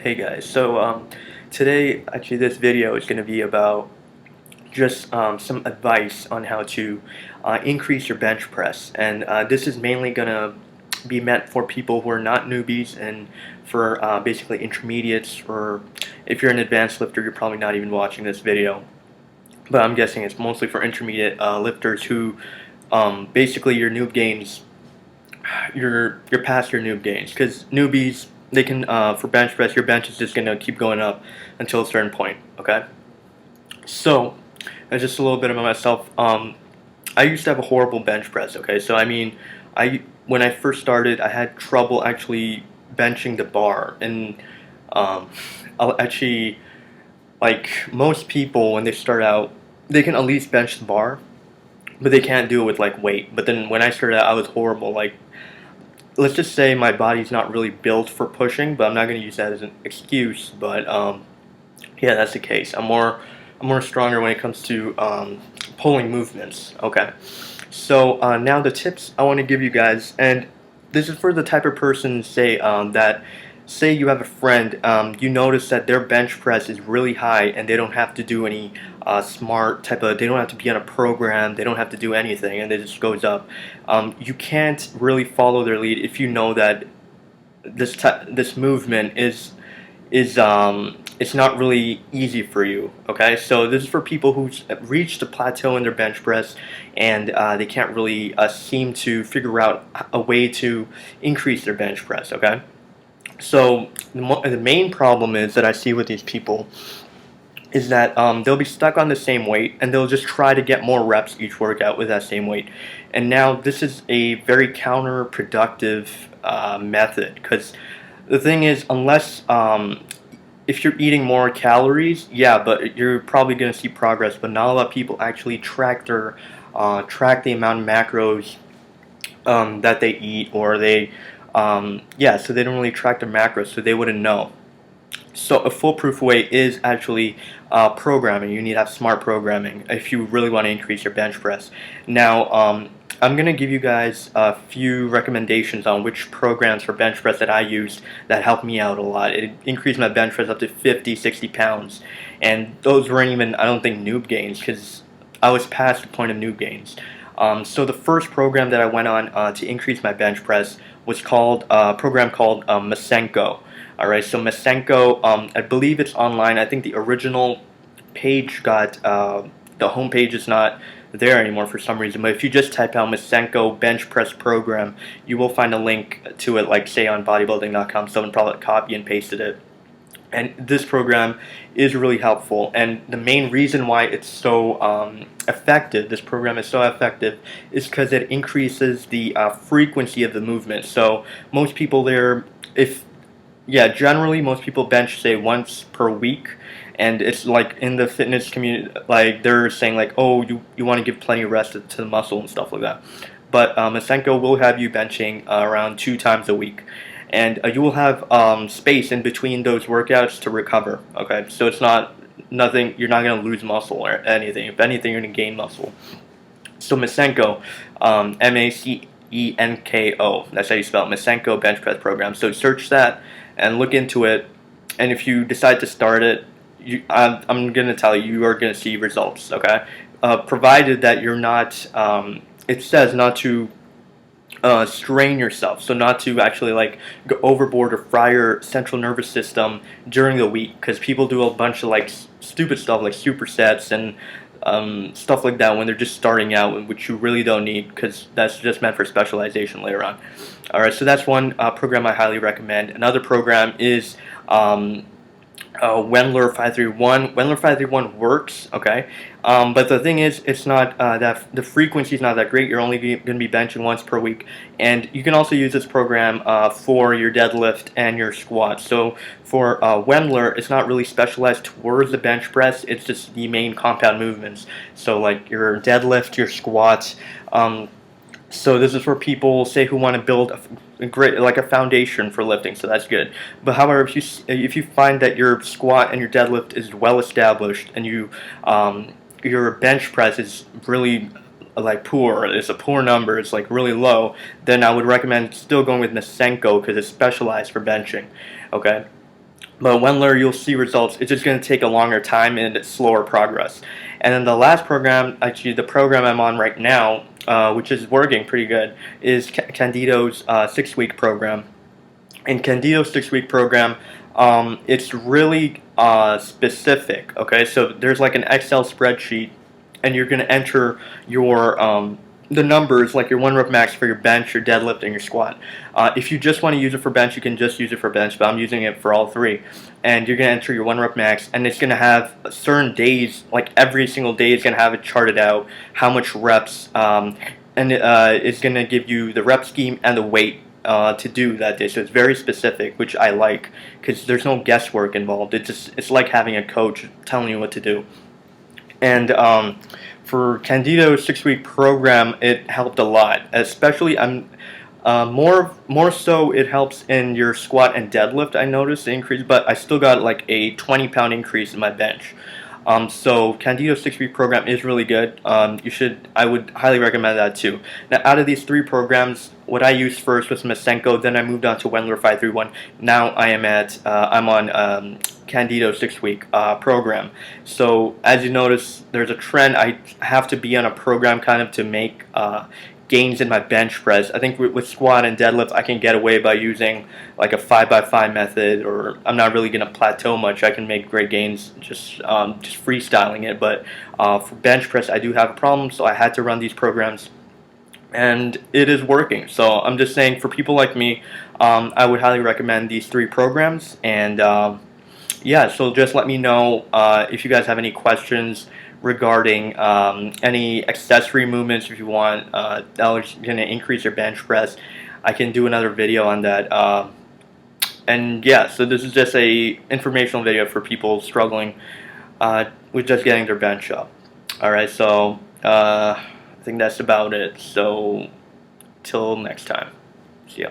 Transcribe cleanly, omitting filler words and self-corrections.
Hey guys, today actually this video is going to be about just some advice on how to increase your bench press, and this is mainly going to be meant for people who are not newbies and for basically intermediates, or if you're an advanced lifter you're probably not even watching this video, but I'm guessing it's mostly for intermediate lifters who basically your noob gains you're past your noob gains, because newbies, they can for bench press, your bench is just gonna keep going up until a certain point. Okay, so just a little bit about myself. I used to have a horrible bench press. Okay, so I mean, I when I first started, I had trouble actually benching the bar, and I'll actually, like most people when they start out, they can at least bench the bar, but they can't do it with like weight. But then when I started out, I was horrible. Like, let's just say my body's not really built for pushing, but I'm not going to use that as an excuse. But yeah, that's the case. I'm more stronger when it comes to pulling movements. Okay, so now the tips I want to give you guys, and this is for the type of person, say you have a friend, you notice that their bench press is really high and they don't have to do any smart type of, they don't have to be on a program, they don't have to do anything, and it just goes up. You can't really follow their lead if you know that this movement is it's not really easy for you. Okay, so this is for people who reached a plateau in their bench press, and they can't really seem to figure out a way to increase their bench press. Okay, so the main problem is that I see with these people is that they'll be stuck on the same weight, and they'll just try to get more reps each workout with that same weight. And now this is a very counterproductive method, because the thing is, unless if you're eating more calories, yeah, but you're probably going to see progress. But not a lot of people actually track the amount of macros that they eat, or yeah, so they don't really track their macros, so they wouldn't know. So a foolproof way is actually programming. You need to have smart programming if you really want to increase your bench press. Now, I'm going to give you guys a few recommendations on which programs for bench press that I used that helped me out a lot. It increased my bench press up to 50, 60 pounds. And those weren't even, I don't think, noob gains, because I was past the point of noob gains. So the first program that I went on to increase my bench press was called a program called Masenko. All right, so Masenko, I believe it's online. I think the original page the home page is not there anymore for some reason. But if you just type out Masenko bench press program, you will find a link to it, like say on bodybuilding.com. Someone probably copy and pasted it. And this program is really helpful. And the main reason why it's so effective, this program is so effective, is because it increases the frequency of the movement. So most people generally most people bench, say, once per week, and it's like in the fitness community, like they're saying like, oh, you want to give plenty of rest to the muscle and stuff like that. But Masenko will have you benching around 2 times a week, and you will have space in between those workouts to recover. Okay, so it's not nothing. You're not going to lose muscle or anything. If anything, you're going to gain muscle. So Masenko, Macenko. That's how you spell it, Masenko bench press program. So search that and look into it. And if you decide to start it, I'm going to tell you, you are going to see results. Okay, provided that you're not. It says not to strain yourself, so not to actually like go overboard or fry your central nervous system during the week, because people do a bunch of like stupid stuff like supersets and stuff like that when they're just starting out, which you really don't need, because that's just meant for specialization later on. Alright, so that's one program I highly recommend. Another program is Wendler 531. Wendler 531 works, okay, but the thing is, it's not that the frequency is not that great. You're only going to be benching once per week, and you can also use this program for your deadlift and your squat. So for Wendler, it's not really specialized towards the bench press. It's just the main compound movements. So like your deadlift, your squat. So this is for people, say, who want to build a great, like a foundation for lifting. So that's good. But however, if you find that your squat and your deadlift is well established, and your bench press is really like poor, it's a poor number, it's like really low, then I would recommend still going with Masenko, because it's specialized for benching. Okay. But Wendler, you'll see results. It's just going to take a longer time and slower progress. And then the last program, actually the program I'm on right now, which is working pretty good, is Candido's 6-week program. In Candido's 6-week program, it's really specific. Okay, so there's like an Excel spreadsheet, and you're going to enter your the numbers, like your one rep max for your bench, your deadlift, and your squat. If you just want to use it for bench, you can just use it for bench, but I'm using it for all three. And you're going to enter your one rep max, and it's going to have certain days, like every single day is going to have it charted out, how much reps, and it's going to give you the rep scheme and the weight to do that day. So it's very specific, which I like, because there's no guesswork involved. It's like having a coach telling you what to do. And for Candido's 6-week program, it helped a lot. Especially, more so it helps in your squat and deadlift. I noticed the increase, but I still got like a 20-pound increase in my bench. So Candido's 6-week program is really good. I would highly recommend that too. Now, out of these 3 programs, what I used first was Masenko. Then I moved on to Wendler 531. Now I'm on Candido 6-week program. So as you notice, there's a trend. I have to be on a program kind of to make gains in my bench press. I think with squat and deadlift, I can get away by using like a 5x5 method, or I'm not really going to plateau much. I can make great gains just freestyling it. But for bench press, I do have a problem, so I had to run these programs, and it is working. So I'm just saying, for people like me, I would highly recommend these 3 programs. And yeah, so just let me know if you guys have any questions regarding any accessory movements. If you want that are going to increase your bench press, I can do another video on that. And yeah, so this is just a informational video for people struggling with just getting their bench up. Alright, so I think that's about it. So till next time, see ya.